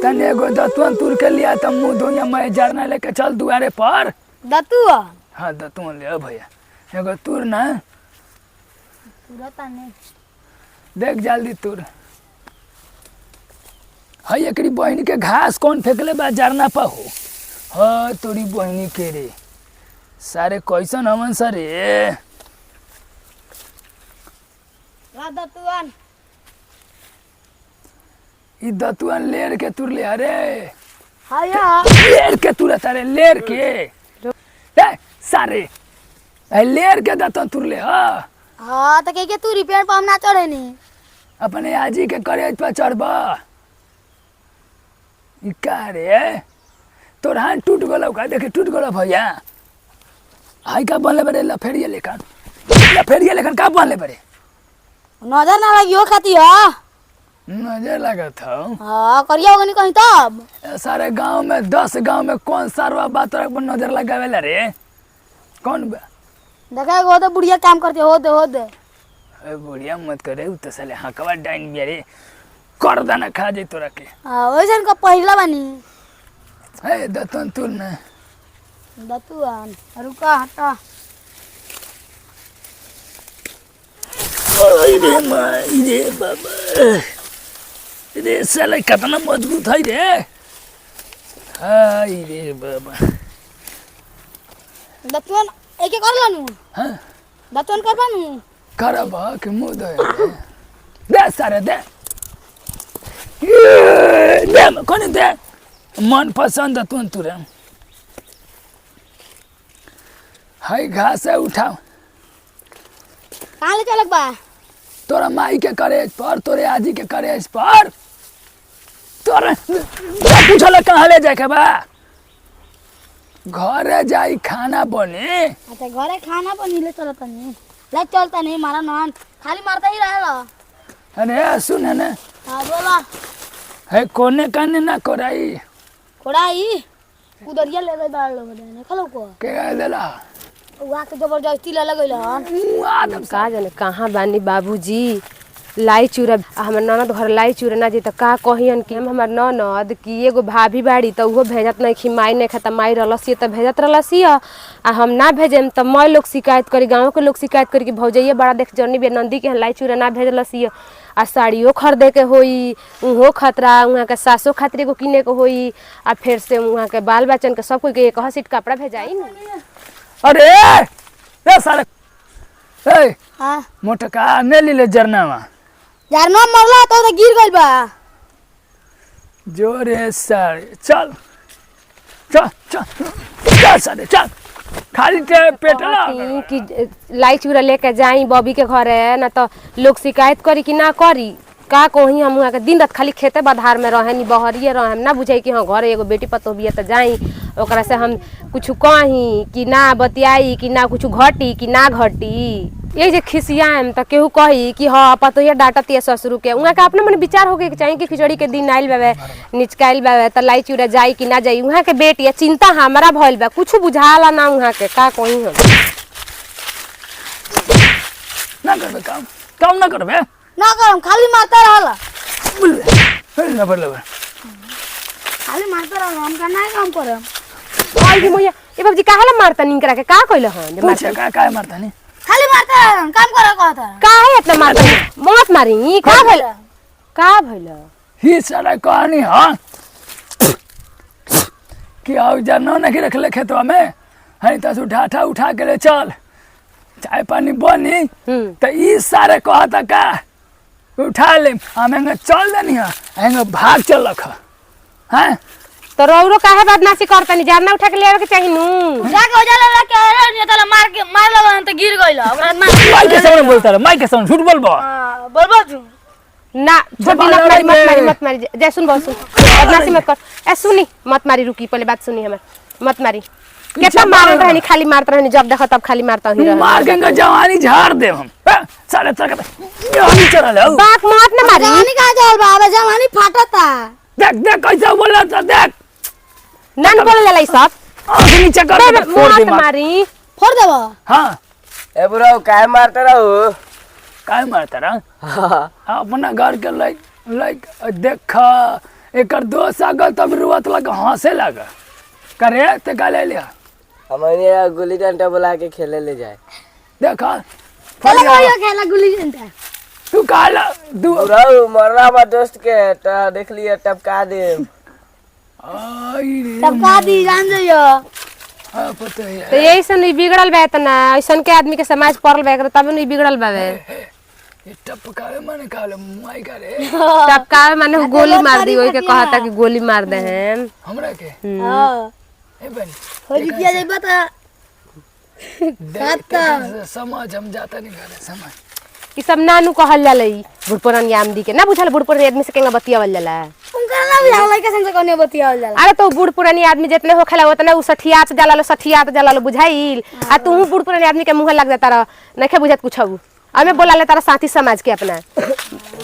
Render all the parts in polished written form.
तने एगो दतुअन तुर के लिया त मुंह धोइया मैं जरना लेके चल दुआरे पर। दतुआ? हाँ दतुअन ले भैया एगो तुर ना तुरता नहीं। देख जल्दी तुर। हई एकरी बहनी के घास कौन फेंकले बा जरना पर हो। हाँ तोरी बहनी के रे सारे कैसन हमन सरे। दतुअन ई दतुअन लेर के तुर ले अरे हाया लेर के तुर तारे लेर के ए सारे ए लेर के दतुअन तुर ले। हाँ तो के तू रिपेयर पर हम ना चढ़े नी अपने आजी के करेज पर चढ़बा। ई का रे तोर हाथ टूट गलो का देखे टूट गलो भैया। हाई का बनले बड़े लफेरिया लेखन का बनले बड़े। नजर ना लगी हो खाती है। नजर लगा था। हाँ करिया होगा नहीं कहीं तब। सारे गांव में 10 गांव में कौन सारवा बात पर नजर लगावेला रे कौन बा। देखा हो तो बुढ़िया काम करते हो दे ए बुढ़िया मत करे उ तो साले हकवा डाइन बिया रे कर दाना खा जे तोरा के। हाँ वैसे का पहिला बानी। ए दतन तुर ना दतुअन रुका हटा। रे माई रे बाबा रे साले कितना मजबूत है रे। हाय रे बाबा दतुअन एक कर लानू। हाँ दतुअन कर बानू करब के मुंह दे सारे दे कौन दे मन पसंद तुन तुरे। हाय घास है उठाओ। कहाँ ले चलक बा? तोरा माई के करेज पर तोरे आजी के करेज पर तोरे पूछल कहाँ ले जाए के बा। घरे जाई खाना बने। अच्छा घरे खाना बनी ले चलता नहीं ले चलता नहीं मारा नॉन खाली मारता ही रहेला। अरे सुन है ना हाँ बोला है कोने काने ना कोराई कोड़ाई उधरिया ले गए बाहर लोग ने खलो को के देला वहाँ के जबरदस्ती ले लगल हन। आदम का जाने कहाँ बानी बाबूजी लाई चूरा हमर ननद घर लाई चूरा ना जी त का कहियन कि हमर ननद कि एगो भाभी बाड़ी त उहो भेजत नहीं कि माई नहीं खाता माई रहलसी त भेजत रहलसी आ हम ना भेजेम त मैं लोग शिकायत करी गाँव के लोग शिकायत करी कि भौजैया बड़ा देख जर्नी बे नंदी के लाई चूरा ना भेजलसी आ साड़ियों खरीदे के होई उहो खतरा वहाँ के सासो खातिर एगो किने के होई आ फिर से वहाँ के बाल बच्चन के सब कोई के एक सीट कपड़ा भेजाई न। अरे ए साले ए हाँ मोटका ने ले जरनावा यार ना मरला तो गिर गइल बा। जोरे सारे चल चल चल चल सारे चल खाली ते पेटला कि लाई चूरा लेके जाई बॉबी के घरे ना तो लोग शिकायत करी कि ना करी का कहीं हम वहाँ के दिन रात खाली खेते बधार में रहे नी बहरिए रहे हम ना बुझे कि हाँ घरे एगो बेटी पतो बिया तो जाई ओकरा से हम कुछ कही कि ना बतियाई कि ना कुछ घटी कि ना घटी ये जे खिसियाम तो केहू कही कि हाँ पतोहिया डांटत है ससुर के वहाँ का अपना मन विचार होके चाहिए कि खिचड़ी के दिन आइल बावे निचकाइल बावे तो लाई चूड़ा जाई कि ना जाई वहाँ के बेटी है चिंता हमारा भइल बा कुछ बुझाला ना वहाँ के का कही हम ना करबे काम ना करबे ना करम खाली मारता रहला ना बरले खाली मारता रहला हम का ना काम करम। आई जी मोया ए बाबूजी काहेला मारता निकरा के का कइल हन जे पूछे का मारता नहीं खाली मारता रहला काम करे कहता काहे इतना मारता मत मारी का भइल ही सारा कहानी हाँ कि आओ जानो ना कि रखले खेतवा में है तस उठा के ले चल चाय पानी बनी तो ई सारे कहता का उठा ले हम चल देनी है भाग चल रख हैं तो रौरो काहे बदमाशी करतनी जानना उठा के लेवे के चाहिए नु जाके हो जाला के नहीं तला मार लगन त गिर गइल ओकरा माई के सामने बोलता रहा माई के सामने झूठ बोलबो हां बोलबो तू ना छोटी मत मारी जय सुन बहुत सुन बदमाशी मत कर ए सुनी मत मारी रुकी पहले बात सुनी हमर मत मारी कितना मारत रहनी खाली मारत रहनी जब देखो तब खाली मारता ही रह मार के जवानी झाड़ दे हम साले तक जवानी चला ले बात मत ना मारी जवानी का जाल बाबा जवानी फाटता देख कैसा बोला था देख नन बोले ले सब नीचे कर फोड़ दे मारी फोड़ देबो। हां ए बुरा काय मारता रहो काय मारता रहा अपना घर के लाइक देख एक दोस्त आगल तब रुआत लगा हंसे लगा करे ते का ले लिया हमारे गुल्ली डंडा बुला के खेले ले जाए। देखा चलो कोई खेला गुल्ली डंडा। तू काला दू बुढ़ऊ मरना हमार दोस्त के देख लिए टपका दे। आई रे टपका दी जान जाइयो। हाँ पता है तो यही से नहीं बिगड़ल बा तना ऐसन के आदमी के समाज पड़ल बा तब नहीं बिगड़ल बावे। ये टपकावे माने काले माई करे टपकावे माने गोली मार दी वही के कहता कि गोली मार दे हैं हमरा के हां ए बन होली किया जाई बता। समझ हम जाता नहीं करे समझ ई सब नानू कहल जाला ई बुढ़पुरानी आमदी के ना बुझल बुढ़पुरानी आदमी से केंगा बतियावल जाला। उनका ना भी होला के संग कोने बतियावल जाला। अरे तो बुढ़पुरानी आदमी जितने होखेला उतने उ सठियात जाला लो बुझाइल आ तू बुढ़पुरानी आदमी के मुंह लग जाता रह नखे बुझत कुछ हमें बोला ले तारा साथी समाज के अपना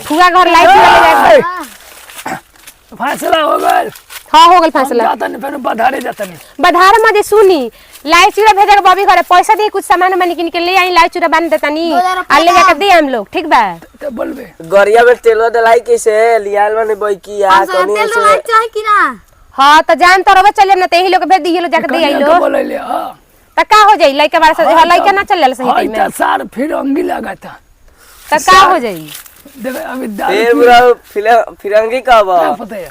फुगा घर लाइट फैसला हो गए हां हो गल फैसला। जाता नहीं फिर बधारे जाता नहीं बधार में सुनी लाई चूड़ा भेजे के बॉबी घरे पैसा दे कुछ सामान में किन के ले आई लाई चूड़ा बांध देता नी आ ले जाके दे हम लोग ठीक बा। तो बोलबे गरिया में तेलो दलाई कैसे लियाल माने बैकी आ कनी तेल से रोलाई चाहे कि ना। हां तो जान तो रबे चले ना तेही लोग भेज दिए लो जाके दे आई लो बोले ले हां त का हो जाई लइका बार से लइका ना चल सही हां टाइम में इतना सार फिर अंगी लगा था त का हो जाई। देवे अभी फिर दारू बुढ़ऊ फिरंगी कब क्या पता है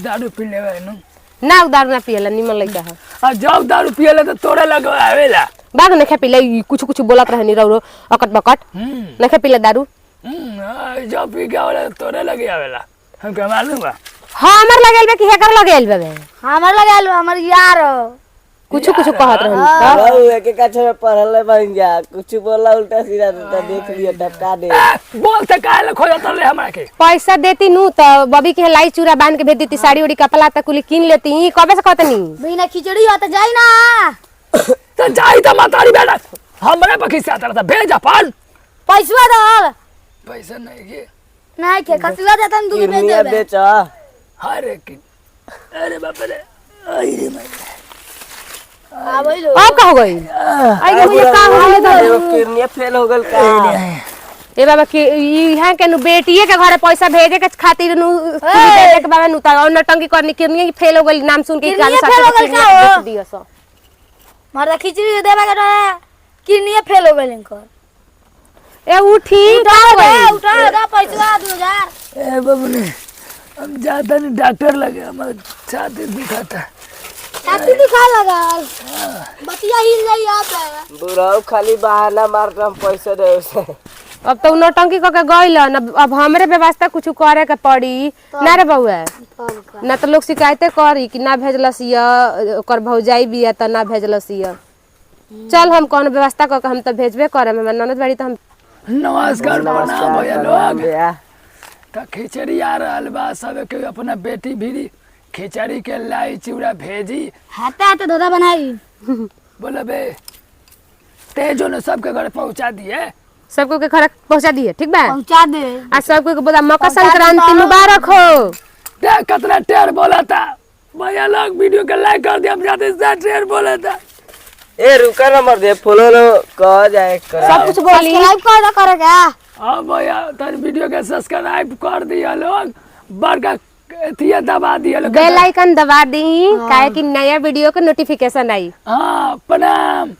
दारू पी लेवे न ना उदार ना पियला निमन लइका है आ जब दारू पियले तो तोरे लगा आवेला बाग नखे पिले कुछ बोलत रहनी रौरो अकट बकट नखे पिले दारू जब पी के आवेला तोरे लगे आवेला हम क्या मालूम बा हां हमर लगेल बे कि हेकर लगेल बे हमर लगाल हमर यार कुछ कहत रहनी बुढ़ऊ एक एक कच्चे में पढ़ल बन जा कुछ बोला उल्टा सीधा तो देख लिए टपका दे। बोलते काहे खो जाता ले हमरा के पैसा देती नु तो बबी के लाई चूड़ा बांध के भेज देती साड़ी उड़ी कपड़ा तक कुली किन लेती कबे से कहतनी बिना खिचड़ी हो तो जाई ना। तो जाई त मातारी बेटा हमरे पखी से आता था भेज अपन पैसा दल पैसा नहीं के नहीं के कसुआ देता तू भेज किरनिया देबे। बेच अरे की अरे बाप रे आई रे मैं आबै लो अब का हो गई आई गे मुझे का हो गई तो किरनिया फेल हो गल का ए बाबा के यहाँ के नु बेटिए के घरे पैसा भेजे के खातिर नु भेजे के बाबा नु ता और नटंकी करनी किरनी फेल हो गई नाम सुन के किरनिया काले फेल हो साथ गइल का हो? बेच दियो सो मारा खिचड़ी देबे के रहे किरनिया फेल हो गइल इनकर। ए उठी का हो गई उठा दा पैसा 2000 ए बाबू ने हम जाता नहीं डॉक्टर लगे हमारा छाती दुखाता छाती दुखा लगा बतिया हिल जाई आप बुढ़ऊ खाली बहाना मारता हम पैसे दे उसे। अब तो नौटंकी क के गइल न अब हमरे व्यवस्था कुछ करे के पड़ी ना रे बउआ ना तो लोग शिकायते करी कि ना भेजलस या ओकर भौजाई बिया त ना रहलस या चल हम कौन व्यवस्था क के हम तो भेजबे करे में ननद बाड़ी तो हम नमस्कार प्रणाम भैया लोग भैया तो खिचड़ी आ रहल बा सब के अपना बेटी भी खिचड़ी के लाई चिवड़ा भेजी हाथे हाथे दादा बनाई बोले बे तेजो ने सबके घर पहुंचा दिए सबको के घर पहुंचा दिए ठीक बा पहुंचा दे आ सबको के बोला मकर संक्रांति मुबारक हो देख कितना टेर बोला था भैया लोग वीडियो के लाइक कर दिया हम जाते से टेर बोला था ए रुका ना मर दे फॉलो कह जाए कर सब कुछ बोली सब्सक्राइब कर दो करेगा। हाँ भैया तर वीडियो के सब्सक्राइब कर दिया लोग बड़का एथिया दबा दिया लोग बेल आइकन दबा दी काहे कि नया वीडियो के नोटिफिकेशन आई। हाँ प्रणाम।